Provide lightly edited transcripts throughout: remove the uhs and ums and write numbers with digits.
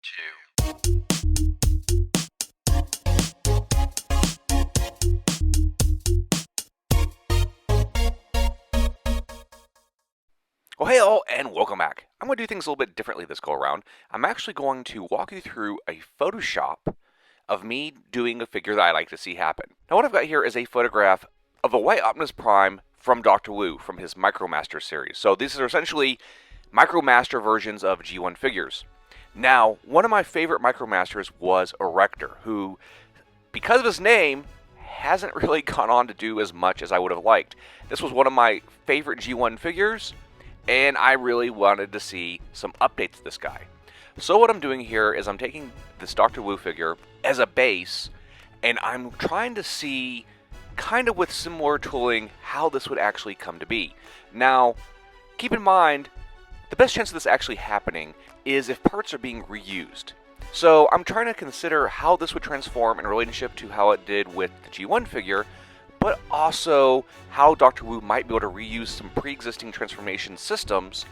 2. Well, hey all, and welcome back. I'm going to do things a little bit differently this go around. I'm actually going to walk you through a Photoshop of me doing a figure that I like to see happen. Now what I've got here is a photograph of a white Optimus Prime from Dr. Wu from his micromaster series. So these are essentially micromaster versions of G1 figures. Now, one of my favorite micromasters was Erector, who, because of his name, hasn't really gone on to do as much as I would have liked. This was one of my favorite G1 figures, and I really wanted to see some updates to this guy. So what I'm doing here is I'm taking this Dr. Wu figure as a base, and I'm trying to see, kind of with similar tooling, how this would actually come to be. Now, keep in mind, the best chance of this actually happening is if parts are being reused. So I'm trying to consider how this would transform in relationship to how it did with the G1 figure, but also how Dr. Wu might be able to reuse some pre-existing transformation systems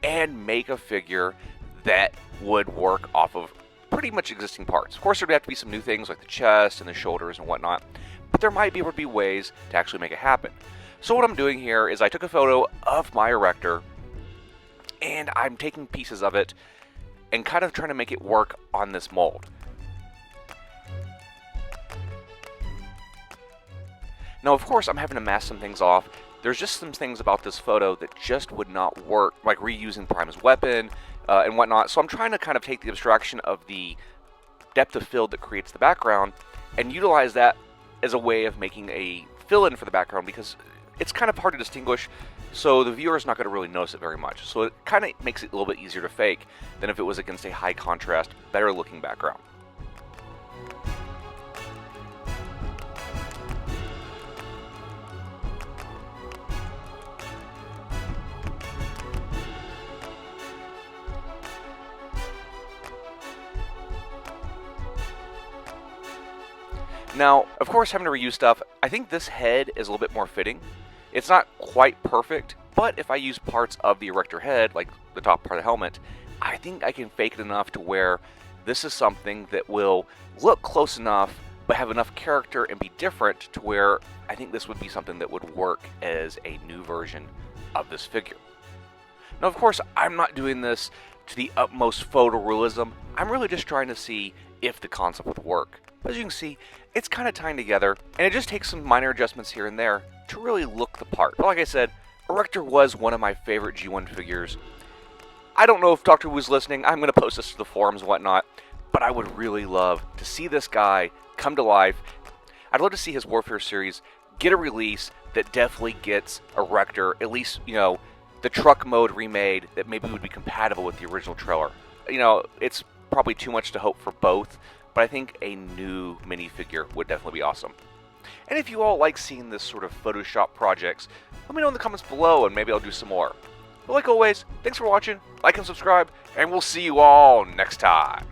and make a figure that would work off of pretty much existing parts. Of course, there'd have to be some new things like the chest and the shoulders and whatnot, but there might be able to be ways to actually make it happen. So what I'm doing here is I took a photo of my Erector, and I'm taking pieces of it and kind of trying to make it work on this mold. Now, of course, I'm having to mask some things off. There's just some things about this photo that just would not work, like reusing Prime's weapon and whatnot. So I'm trying to kind of take the abstraction of the depth of field that creates the background and utilize that as a way of making a fill-in for the background, because it's kind of hard to distinguish, so the viewer is not going to really notice it very much. So it kind of makes it a little bit easier to fake than if it was against a high contrast, better looking background. Now, of course, having to reuse stuff, I think this head is a little bit more fitting. It's not quite perfect, but if I use parts of the Erector head, like the top part of the helmet, I think I can fake it enough to where this is something that will look close enough, but have enough character and be different to where I think this would be something that would work as a new version of this figure. Now, of course, I'm not doing this to the utmost photorealism. I'm really just trying to see if the concept would work. As you can see, it's kind of tying together, and it just takes some minor adjustments here and there to really look the part. But like I said, Erector was one of my favorite G1 figures. I don't know if Dr. Wu's listening. I'm going to post this to the forums and whatnot, but I would really love to see this guy come to life. I'd love to see his Warfare series get a release that definitely gets Erector, at least, you know, the truck mode remade that maybe would be compatible with the original trailer. You know, it's probably too much to hope for both, but I think a new minifigure would definitely be awesome. And if you all like seeing this sort of Photoshop projects, let me know in the comments below and maybe I'll do some more. But like always, thanks for watching, like and subscribe, and we'll see you all next time.